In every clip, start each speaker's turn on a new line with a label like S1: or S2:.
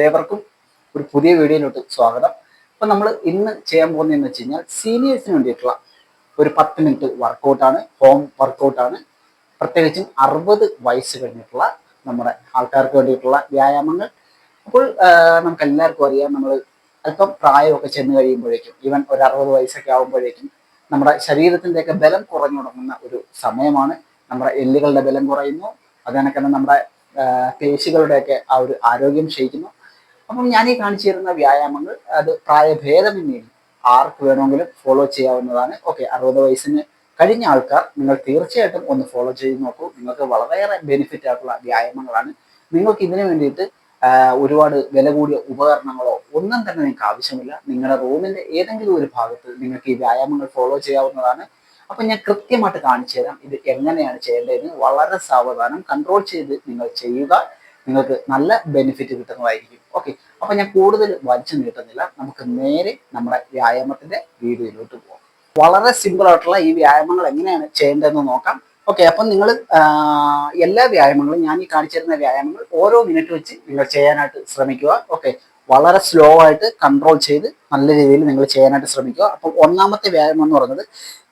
S1: ഏവർക്കും ഒരു പുതിയ വീഡിയോയിലോട്ട് സ്വാഗതം. അപ്പം നമ്മൾ ഇന്ന് ചെയ്യാൻ പോകുന്നതെന്ന് വെച്ച് കഴിഞ്ഞാൽ സീനിയേഴ്സിന് വേണ്ടിയിട്ടുള്ള ഒരു 10 മിനിറ്റ് വർക്കൗട്ടാണ്, ഹോം വർക്കൗട്ടാണ്. പ്രത്യേകിച്ചും 60 വയസ്സ് കഴിഞ്ഞിട്ടുള്ള നമ്മുടെ ആൾക്കാർക്ക് വേണ്ടിയിട്ടുള്ള വ്യായാമങ്ങൾ. അപ്പോൾ നമുക്ക് എല്ലാവർക്കും അറിയാം, നമ്മൾ അല്പം പ്രായമൊക്കെ ചെന്ന് കഴിയുമ്പോഴേക്കും, ഈവൻ ഒരു 60 വയസ്സൊക്കെ ആകുമ്പോഴേക്കും നമ്മുടെ ശരീരത്തിൻ്റെയൊക്കെ ബലം കുറഞ്ഞു തുടങ്ങുന്ന ഒരു സമയമാണ്. നമ്മുടെ എല്ലുകളുടെ ബലം കുറയുന്നു, അതിനൊക്കെ നമ്മുടെ പേശികളുടെയൊക്കെ ആ ഒരു ആരോഗ്യം ക്ഷയിക്കുന്നു. അപ്പം ഞാൻ ഈ കാണിച്ചു തരുന്ന വ്യായാമങ്ങൾ അത് പ്രായഭേദമന്യേ ആർക്ക് വേണമെങ്കിലും ഫോളോ ചെയ്യാവുന്നതാണ്. ഓക്കെ, 60 വയസ്സിന് കഴിഞ്ഞ ആൾക്കാർ നിങ്ങൾ തീർച്ചയായിട്ടും ഒന്ന് ഫോളോ ചെയ്ത് നോക്കൂ. നിങ്ങൾക്ക് വളരെയേറെ ബെനിഫിറ്റ് ആയിട്ടുള്ള വ്യായാമങ്ങളാണ്. നിങ്ങൾക്ക് ഇതിനു വേണ്ടിയിട്ട് ഒരുപാട് വില കൂടിയ ഉപകരണങ്ങളോ ഒന്നും തന്നെ നിങ്ങൾക്ക് ആവശ്യമില്ല. നിങ്ങളുടെ റൂമിന്റെ ഏതെങ്കിലും ഒരു ഭാഗത്ത് നിങ്ങൾക്ക് ഈ വ്യായാമങ്ങൾ ഫോളോ ചെയ്യാവുന്നതാണ്. അപ്പൊ ഞാൻ കൃത്യമായിട്ട് കാണിച്ചു തരാം ഇത് എങ്ങനെയാണ് ചെയ്യേണ്ടതെന്ന്. വളരെ സാവധാനം കൺട്രോൾ ചെയ്ത് നിങ്ങൾ ചെയ്യുക, നിങ്ങൾക്ക് നല്ല ബെനിഫിറ്റ് കിട്ടുന്നതായിരിക്കും. ഓക്കെ, അപ്പൊ ഞാൻ കൂടുതൽ വലിച്ചു നീട്ടുന്നില്ല, നമുക്ക് നേരെ നമ്മുടെ വ്യായാമത്തിന്റെ വീഡിയോയിലോട്ട് പോകാം. വളരെ സിമ്പിൾ ആയിട്ടുള്ള ഈ വ്യായാമങ്ങൾ എങ്ങനെയാണ് ചെയ്യേണ്ടതെന്ന് നോക്കാം. ഓക്കെ, അപ്പം നിങ്ങൾ എല്ലാ വ്യായാമങ്ങളും, ഞാൻ ഈ കാണിച്ചിരുന്ന വ്യായാമങ്ങൾ ഓരോ മിനിറ്റ് വെച്ച് നിങ്ങൾ ചെയ്യാനായിട്ട് ശ്രമിക്കുക. ഓക്കെ, വളരെ സ്ലോ ആയിട്ട് കൺട്രോൾ ചെയ്ത് നല്ല രീതിയിൽ നിങ്ങൾ ചെയ്യാനായിട്ട് ശ്രമിക്കുക. അപ്പം ഒന്നാമത്തെ വ്യായാമം എന്ന് പറയുന്നത്,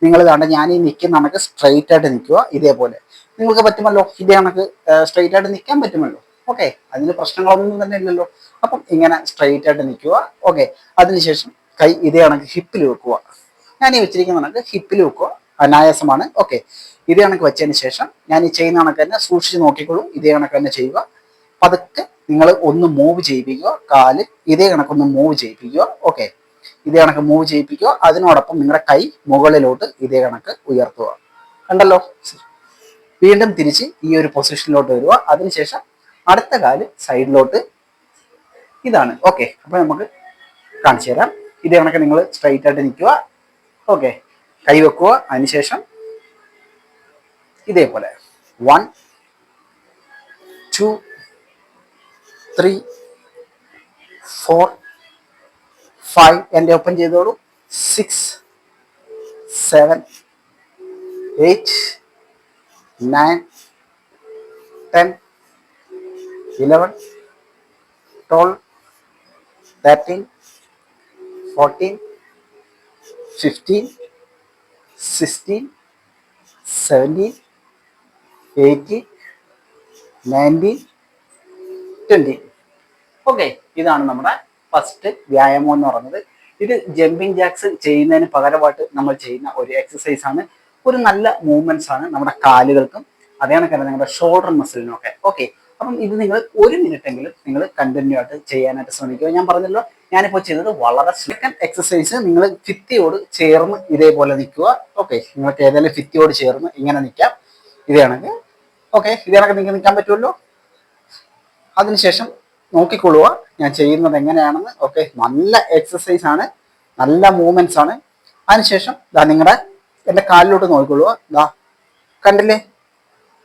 S1: നിങ്ങൾ കണ്ട ഞാൻ ഈ നിൽക്കുന്ന കണക്ക് സ്ട്രെയിറ്റ് ആയിട്ട് നിൽക്കുക. ഇതേപോലെ നിങ്ങൾക്ക് പറ്റുമല്ലോ, ഇതേ കണക്ക് സ്ട്രെയിറ്റ് ആയിട്ട് നിൽക്കാൻ പറ്റുമല്ലോ. ഓക്കെ, അതിന് പ്രശ്നങ്ങളൊന്നും തന്നെ ഇല്ലല്ലോ. അപ്പം ഇങ്ങനെ സ്ട്രെയിറ്റ് ആയിട്ട് നിൽക്കുക. ഓക്കെ, അതിനുശേഷം കൈ ഇതേ കണക്ക് ഹിപ്പിൽ വെക്കുക. ഞാൻ ഈ വെച്ചിരിക്കുന്ന കണക്ക് ഹിപ്പിൽ വെക്കുക, അനായാസമാണ്. ഓക്കെ, ഇതേ കണക്ക് വെച്ചതിന് ശേഷം ഞാൻ ഈ ചെയ്യുന്ന കണക്ക് തന്നെ സൂക്ഷിച്ച് നോക്കിക്കോളൂ. ഇതേ കണക്ക് തന്നെ ചെയ്യുക. പതുക്കെ നിങ്ങൾ ഒന്ന് മൂവ് ചെയ്യിപ്പിക്കുക, കാല് ഇതേ കണക്കൊന്ന് മൂവ് ചെയ്യിപ്പിക്കുക. ഓക്കെ, ഇതേ കണക്ക് മൂവ് ചെയ്യിപ്പിക്കുക. അതിനോടൊപ്പം നിങ്ങളുടെ കൈ മുകളിലോട്ട് ഇതേ കണക്ക് ഉയർത്തുക. കണ്ടല്ലോ, വീണ്ടും തിരിച്ച് ഈ ഒരു പൊസിഷനിലോട്ട് വരിക. അതിനുശേഷം അടുത്ത കാല് സൈഡിലോട്ട്. ഇതാണ്. ഓക്കെ, അപ്പൊ നമുക്ക് കാണിച്ചു തരാം. ഇതേ കണക്ക് നിങ്ങൾ സ്ട്രൈറ്റ് ആയിട്ട് നിൽക്കുക. ഓക്കെ, കൈ വെക്കുക. അതിനുശേഷം ഇതേപോലെ 1 2 3 4 5 എൻ്റെ ഒപ്പം ചെയ്തോളൂ. 6 7 8 9 10 11 12 13 14 15 16 17 18 19 20. ഓക്കെ, ഇതാണ് നമ്മുടെ ഫസ്റ്റ് വ്യായാമം എന്ന് പറയുന്നത്. ഇത് ജമ്പിങ് ജാക്സ് ചെയ്യുന്നതിന് പകരമായിട്ട് നമ്മൾ ചെയ്യുന്ന ഒരു എക്സസൈസ് ആണ്. ഒരു നല്ല മൂവ്മെന്റ്സ് ആണ് നമ്മുടെ കാലുകൾക്കും അതേ കണക്ക് നിങ്ങളുടെ ഷോൾഡർ മസിലിനും ഒക്കെ. ഓക്കെ, അപ്പം ഇത് നിങ്ങൾ 1 മിനിറ്റ് എങ്കിലും നിങ്ങൾ കണ്ടിന്യൂ ആയിട്ട് ചെയ്യാനായിട്ട് ശ്രമിക്കുക. ഞാൻ പറഞ്ഞല്ലോ, ഞാനിപ്പോൾ ചെയ്തത് വളരെ സെക്കൻഡ് എക്സസൈസ്. നിങ്ങൾ ഭിത്തിയോട് ചേർന്ന് ഇതേപോലെ നിൽക്കുക. ഓക്കെ, നിങ്ങൾക്ക് ഏതെങ്കിലും ഭിത്തിയോട് ചേർന്ന് ഇങ്ങനെ നിൽക്കാം. ഇതേ കണക്ക്. ഓക്കെ, ഇതേ കണക്ക് നിങ്ങൾക്ക് നിൽക്കാൻ പറ്റുമല്ലോ. അതിനുശേഷം നോക്കിക്കൊള്ളുക ഞാൻ ചെയ്യുന്നത് എങ്ങനെയാണെന്ന്. ഓക്കെ, നല്ല എക്സസൈസ് ആണ്, നല്ല മൂവ്മെന്റ്സ് ആണ്. അതിനുശേഷം നിങ്ങളുടെ എൻ്റെ കാലിലോട്ട് നോക്കിക്കൊള്ളുക. കണ്ടില്ലേ,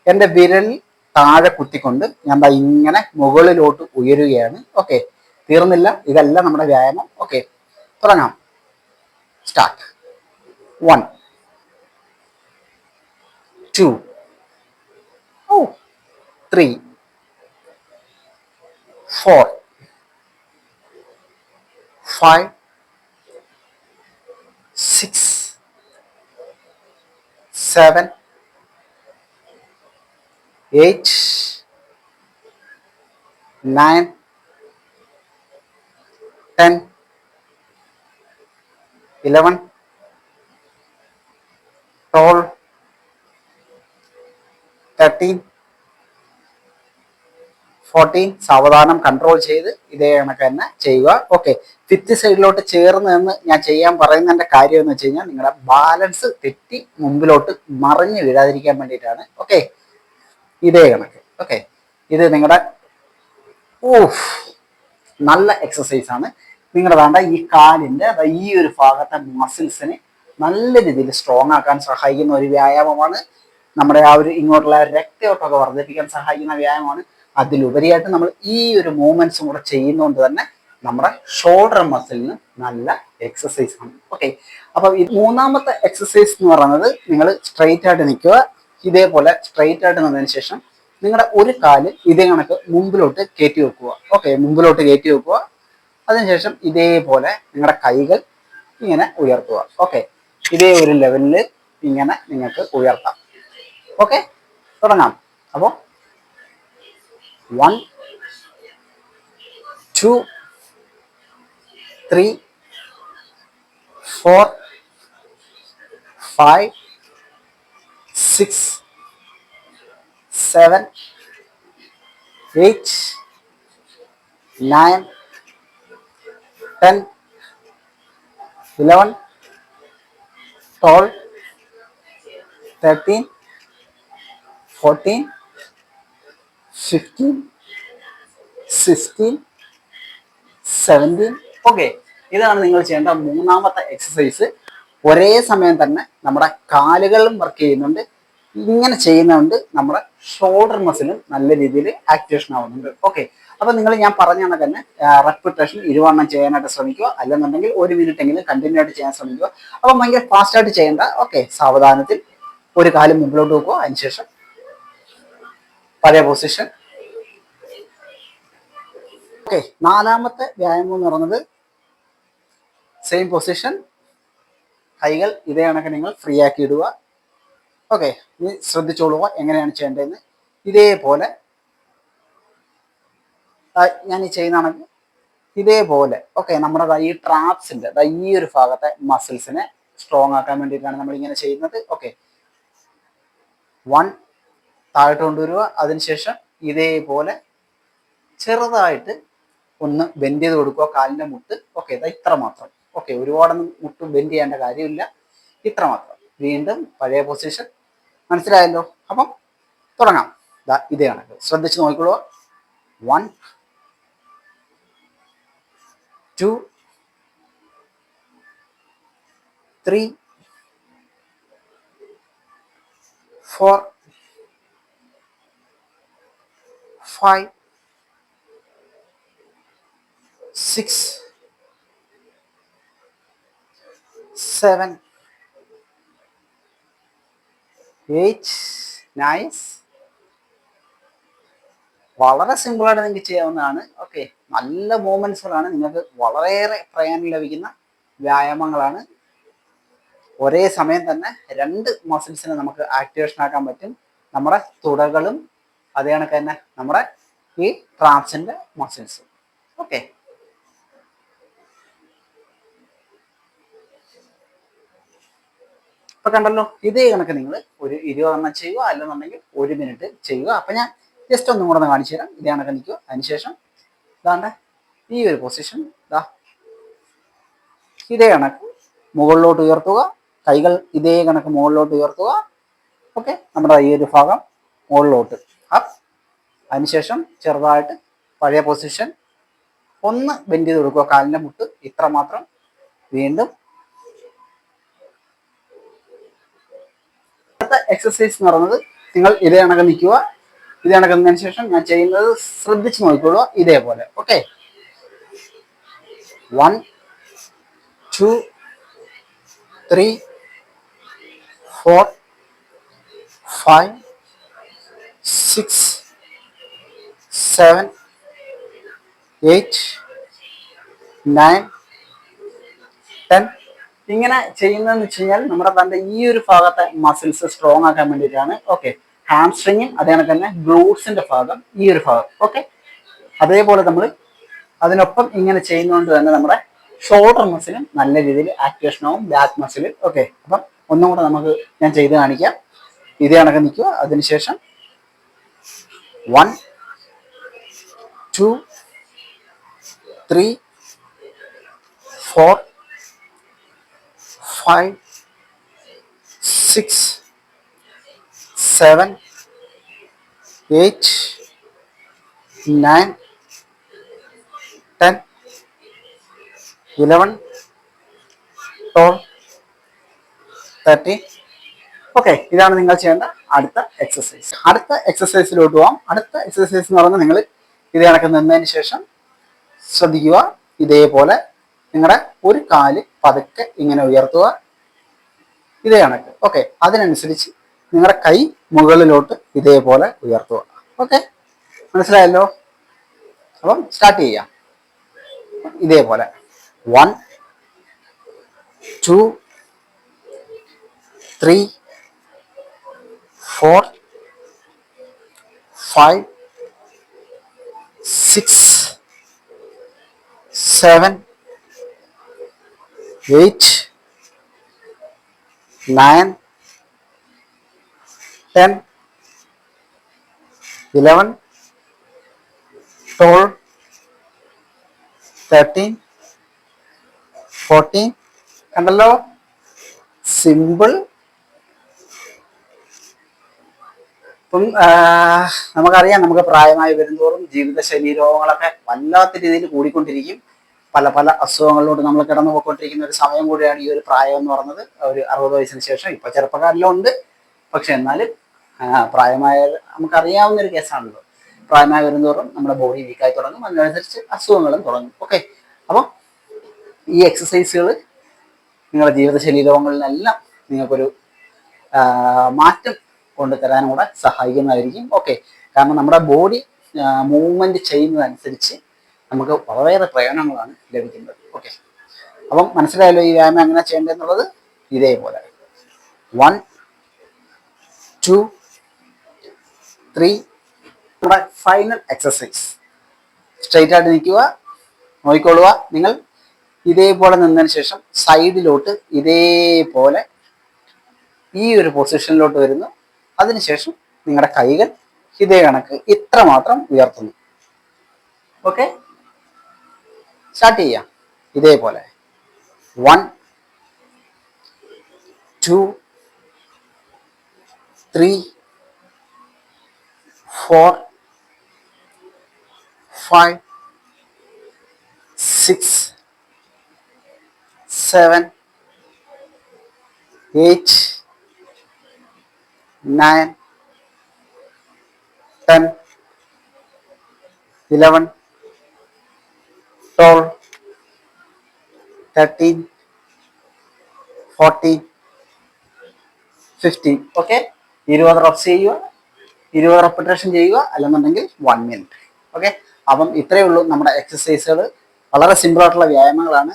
S1: എൻ്റെ വിരൽ താഴെ കുത്തിക്കൊണ്ട് ഞാൻ ഇങ്ങനെ മുകളിലോട്ട് ഉയരുകയാണ്. ഓക്കെ, തീർന്നില്ല, ഇതല്ല നമ്മുടെ വ്യായാമം. ഓക്കെ, തുടങ്ങാം. സ്റ്റാർട്ട്. 1 2 3 4 5 6 7 8 9 10 11 12 13 14. സാവധാനം കൺട്രോൾ ചെയ്ത് ഇതേ കണക്ക് തന്നെ ചെയ്യുക. ഓക്കെ, ഫിഫ്ത്ത് സൈഡിലോട്ട് ചേർന്ന് നിന്ന് ഞാൻ ചെയ്യാൻ പറയുന്നതിന്റെ കാര്യം എന്ന് വെച്ച് കഴിഞ്ഞാൽ, നിങ്ങളുടെ ബാലൻസ് തെറ്റി മുമ്പിലോട്ട് മറിഞ്ഞ് വീഴാതിരിക്കാൻ വേണ്ടിയിട്ടാണ്. ഓക്കെ, ഇതേ കണക്ക്. ഓക്കെ, ഇത് നിങ്ങളുടെ നല്ല എക്സസൈസ് ആണ്. നിങ്ങളുടെ വേണ്ട ഈ കാലിന്റെ ഈ ഒരു ഭാഗത്തെ മസിൽസിനെ നല്ല രീതിയിൽ സ്ട്രോങ് ആക്കാൻ സഹായിക്കുന്ന ഒരു വ്യായാമമാണ്. നമ്മുടെ ആ ഒരു ഇങ്ങോട്ടുള്ള രക്തയോട്ടമൊക്കെ വർദ്ധിപ്പിക്കാൻ സഹായിക്കുന്ന വ്യായാമമാണ്. അതിലുപരിയായിട്ട് നമ്മൾ ഈ ഒരു മൂവ്മെന്റ്സും കൂടെ ചെയ്യുന്നതുകൊണ്ട് തന്നെ നമ്മുടെ ഷോൾഡർ മസിലിന് നല്ല എക്സസൈസ് ആണ്. ഓക്കെ, അപ്പൊ ഈ മൂന്നാമത്തെ എക്സസൈസ് എന്ന് പറയുന്നത്, നിങ്ങൾ സ്ട്രെയിറ്റ് ആയിട്ട് നിൽക്കുക. ഇതേപോലെ സ്ട്രെയിറ്റ് ആയിട്ട് നിന്നതിന് ശേഷം നിങ്ങളുടെ ഒരു കാല് ഇതേ കണക്ക് മുമ്പിലോട്ട് കയറ്റി വെക്കുക. ഓക്കെ, മുമ്പിലോട്ട് കയറ്റി വെക്കുക. അതിനുശേഷം ഇതേപോലെ നിങ്ങളുടെ കൈകൾ ഇങ്ങനെ ഉയർത്തുക. ഓക്കെ, ഇതേ ഒരു ലെവലിൽ ഇങ്ങനെ നിങ്ങൾക്ക് ഉയർത്താം. ഓക്കെ, തുടങ്ങാം. അപ്പോൾ 1 2 3 4 5 6 7 8 9 10 11 12 13 14 15 16 17. ഓക്കെ, ഇതാണ് നിങ്ങൾ ചെയ്യേണ്ട മൂന്നാമത്തെ എക്സസൈസ്. ഒരേ സമയം തന്നെ നമ്മുടെ കാലുകളും വർക്ക് ചെയ്യുന്നുണ്ട്. ഇങ്ങനെ ചെയ്യുന്നതുകൊണ്ട് നമ്മുടെ ഷോൾഡർ മസിലും നല്ല രീതിയിൽ ആക്ടിവേഷൻ ആവുന്നുണ്ട്. ഓക്കെ, അപ്പൊ നിങ്ങൾ ഞാൻ പറഞ്ഞ കണക്ക് തന്നെ റെപ്പിറ്റേഷൻ 20 ചെയ്യാനായിട്ട് ശ്രമിക്കുക. അല്ലെന്നുണ്ടെങ്കിൽ 1 മിനിറ്റ് എങ്കിലും കണ്ടിന്യൂ ആയിട്ട് ചെയ്യാൻ ശ്രമിക്കുക. അപ്പൊ ഭയങ്കര ഫാസ്റ്റ് ആയിട്ട് ചെയ്യേണ്ട. ഓക്കെ, സാവധാനത്തിൽ ഒരു കാലം മുമ്പിലോട്ട് വെക്കുക. അതിനുശേഷം പഴയ പൊസിഷൻ. ഓക്കെ, നാലാമത്തെ വ്യായാമം എന്ന് പറയുന്നത് സെയിം പൊസിഷൻ, കൈകൾ ഇതേ കണക്ക് നിങ്ങൾ ഫ്രീ ആക്കി ഇടുക. ഓക്കെ, ഇനി ശ്രദ്ധിച്ചോളുക എങ്ങനെയാണ് ചെയ്യേണ്ടതെന്ന്. ഇതേപോലെ ഞാൻ ഈ ചെയ്യുന്ന കണക്ക് ഇതേപോലെ. ഓക്കെ, നമ്മുടെ ഈ ട്രാപ്സിന്റെ ഈ ഒരു ഭാഗത്തെ മസിൽസിനെ സ്ട്രോങ് ആക്കാൻ വേണ്ടിയിട്ടാണ് നമ്മൾ ഇങ്ങനെ ചെയ്യുന്നത്. ഓക്കെ, 1 താഴോട്ട് കൊണ്ടുവരിക. അതിനുശേഷം ഇതേപോലെ ചെറുതായിട്ട് ഒന്ന് ബെൻഡ് ചെയ്ത് കൊടുക്കുക കാലിന്റെ മുട്ട്. ഓക്കെ, ഇത്ര മാത്രം. ഓക്കെ, ഒരുപാടൊന്നും മുട്ട് ബെൻഡ് ചെയ്യേണ്ട കാര്യമില്ല, ഇത്ര മാത്രം. വീണ്ടും പഴയ പൊസിഷൻ. മനസ്സിലായല്ലോ? അപ്പം തുടങ്ങാം. ഇതേ കണക്ക് ശ്രദ്ധിച്ച് നോക്കിക്കോളൂ. 1 2 3 4 5 6 7 8. നൈസ്. വളരെ സിമ്പിളായിട്ട് നിങ്ങൾക്ക് ചെയ്യാവുന്നതാണ്. ഓക്കെ, നല്ല മൂവ്മെന്റ്സുകളാണ്. നിങ്ങൾക്ക് വളരെയേറെ പ്രയോജനം ലഭിക്കുന്ന വ്യായാമങ്ങളാണ്. ഒരേ സമയം തന്നെ 2 മസിൽസിനെ നമുക്ക് ആക്ടിവേഷൻ ആക്കാൻ പറ്റും. നമ്മുടെ തുടകളും അതേ കണക്ക് തന്നെ നമ്മുടെ ഈ ട്രാപ്സിന്റെ മസിൽസും. ഓക്കെ, ഇപ്പൊ കണ്ടല്ലോ. ഇതേ കണക്ക് നിങ്ങൾ ഒരു 20 ചെയ്യുക, അല്ലെന്നുണ്ടെങ്കിൽ 1 മിനിറ്റ് ചെയ്യുക. അപ്പൊ ഞാൻ ജസ്റ്റ് ഒന്നും കൂടെ ഒന്ന് കാണിച്ചു തരാം. ഇതേ കണക്ക് നിൽക്കുക. അതിനുശേഷം ഇതാണ്ട് ഈ ഒരു പൊസിഷൻ ഇതേ കണക്ക് മുകളിലോട്ട് ഉയർത്തുക. കൈകൾ ഇതേ കണക്ക് മുകളിലോട്ട് ഉയർത്തുക. ഓക്കെ, നമ്മുടെ ഈ ഒരു ഭാഗം മുകളിലോട്ട് അപ്പ്. അതിനുശേഷം ചെറുതായിട്ട് പഴയ പൊസിഷൻ ഒന്ന് ബെൻഡ് ചെയ്ത് കൊടുക്കുക കാലിന്റെ മുട്ട്, ഇത്ര മാത്രം. വീണ്ടും അടുത്ത എക്സസൈസ് എന്ന് പറയുന്നത് നിങ്ങൾ ഇതേ കണക്ക് നിൽക്കുക. ഇതേ കണക്ക് നിന്നതിന് ശേഷം ഞാൻ ചെയ്യുന്നത് ശ്രദ്ധിച്ച് നോക്കിക്കോളുക. ഇതേപോലെ. ഓക്കെ, 1 2 3 4 5 6 7 8 9 10. ഇങ്ങനെ ചെയ്യുന്നതെന്ന് വെച്ച് കഴിഞ്ഞാൽ നമ്മുടെ തന്റെ ഈ ഒരു ഭാഗത്തെ മസിൽസ് സ്ട്രോങ് ആക്കാൻ വേണ്ടിയിട്ടാണ്. ഓക്കെ, ഹാംസ്ട്രിങ്ങും അതേ കണക്ക് തന്നെ ഗ്ലൂട്ട്സിന്റെ ഭാഗം, ഈ ഒരു ഭാഗം. ഓക്കെ, അതേപോലെ നമ്മൾ അതിനൊപ്പം ഇങ്ങനെ ചെയ്യുന്നതുകൊണ്ട് തന്നെ നമ്മുടെ ഷോൾഡർ മസിലും നല്ല രീതിയിൽ ആക്ടിവേഷൻ ആവും, ബാക്ക് മസിൽ. ഓക്കെ, അപ്പം ഒന്നും കൂടെ നമുക്ക് ഞാൻ ചെയ്ത് കാണിക്കാം. ഇതേ കണക്ക് നിൽക്കുക. അതിനുശേഷം 1 2 3 4 5 6 7 8 9 10 11 12 13. ഓക്കെ, ഇതാണ് നിങ്ങൾ ചെയ്യേണ്ട അടുത്ത എക്സസൈസ്. അടുത്ത എക്സസൈസിലോട്ട് പോവാം. അടുത്ത എക്സസൈസ് എന്ന് പറയുന്നത് നിങ്ങൾ ഇത് കണക്ക് നിന്നതിന് ശേഷം ശ്രദ്ധിക്കുക. ഇതേപോലെ നിങ്ങളുടെ ഒരു കാല് പതുക്കെ ഇങ്ങനെ ഉയർത്തുക. ഇതേ കണക്ക്. ഓക്കെ, അതിനനുസരിച്ച് നിങ്ങളുടെ കൈ മുകളിലോട്ട് ഇതേപോലെ ഉയർത്തുക. ഓക്കെ, മനസ്സിലായല്ലോ? അപ്പം സ്റ്റാർട്ട് ചെയ്യാം. ഇതേപോലെ 1 2 3 4 5 6 7 8 9 10 11 12 13 14. കണ്ടല്ലോ, സിമ്പിൾ. ഇപ്പം നമുക്കറിയാം, നമുക്ക് പ്രായമായി വരുന്തോറും ജീവിതശൈലി രോഗങ്ങളൊക്കെ വല്ലാത്ത രീതിയിൽ കൂടിക്കൊണ്ടിരിക്കും. പല പല അസുഖങ്ങളിലോട്ട് നമ്മൾ കിടന്നു പോയിക്കൊണ്ടിരിക്കുന്ന ഒരു സമയം കൂടിയാണ് ഈ ഒരു പ്രായം എന്ന് പറയുന്നത്. ഒരു 60 വയസ്സിന് ശേഷം. ഇപ്പൊ ചെറുപ്പക്കാരിലും ഉണ്ട്, പക്ഷെ എന്നാലും പ്രായമായ നമുക്കറിയാവുന്ന ഒരു കേസാണല്ലോ. പ്രായമായി വരുന്തോറും നമ്മുടെ ബോഡി വീക്കായി തുടങ്ങും, അതിനനുസരിച്ച് അസുഖങ്ങളും തുടങ്ങും. ഓക്കെ, അപ്പം ഈ എക്സസൈസുകൾ നിങ്ങളുടെ ജീവിതശൈലി രോഗങ്ങളിലെല്ലാം നിങ്ങൾക്കൊരു മാറ്റം കൊണ്ടുതരാനും കൂടെ സഹായിക്കുന്നതായിരിക്കും. ഓക്കെ, കാരണം നമ്മുടെ ബോഡി മൂവ്മെന്റ് ചെയ്യുന്നതനുസരിച്ച് നമുക്ക് വളരെയേറെ പ്രയോജനങ്ങളാണ് ലഭിക്കുന്നത്. ഓക്കെ, അപ്പം മനസ്സിലായല്ലോ ഈ വ്യായാമം എങ്ങനെ ചെയ്യേണ്ടതെന്നുള്ളത്. ഇതേപോലെ 1 2 3. നമ്മുടെ ഫൈനൽ എക്സസൈസ്. സ്ട്രെയിറ്റ് ആയിട്ട് നിൽക്കുക, നോക്കിക്കൊള്ളുക. നിങ്ങൾ ഇതേപോലെ നിന്നതിന് ശേഷം സൈഡിലോട്ട് ഇതേപോലെ ഈ ഒരു പൊസിഷനിലോട്ട് വരുന്നു. അതിനുശേഷം നിങ്ങളുടെ കൈകൾ ഇതേ കണക്ക് ഇത്ര മാത്രം ഉയർത്തുന്നു. ഓക്കെ, സ്റ്റാർട്ട് ചെയ്യാം. ഇതേപോലെ 1 2 3 4 5 6 7 8 9 10 11 12 13 14 15. ഓക്കെ, 20 റെപ്സ് ചെയ്യുക, 20 റെപ്പിറ്റേഷൻ ചെയ്യുക, അല്ലെന്നുണ്ടെങ്കിൽ 1 മിനിറ്റ്. ഓക്കെ, അപ്പം ഇത്രയേ ഉള്ളൂ നമ്മുടെ എക്സസൈസുകൾ. വളരെ സിമ്പിൾ ആയിട്ടുള്ള വ്യായാമങ്ങളാണ്.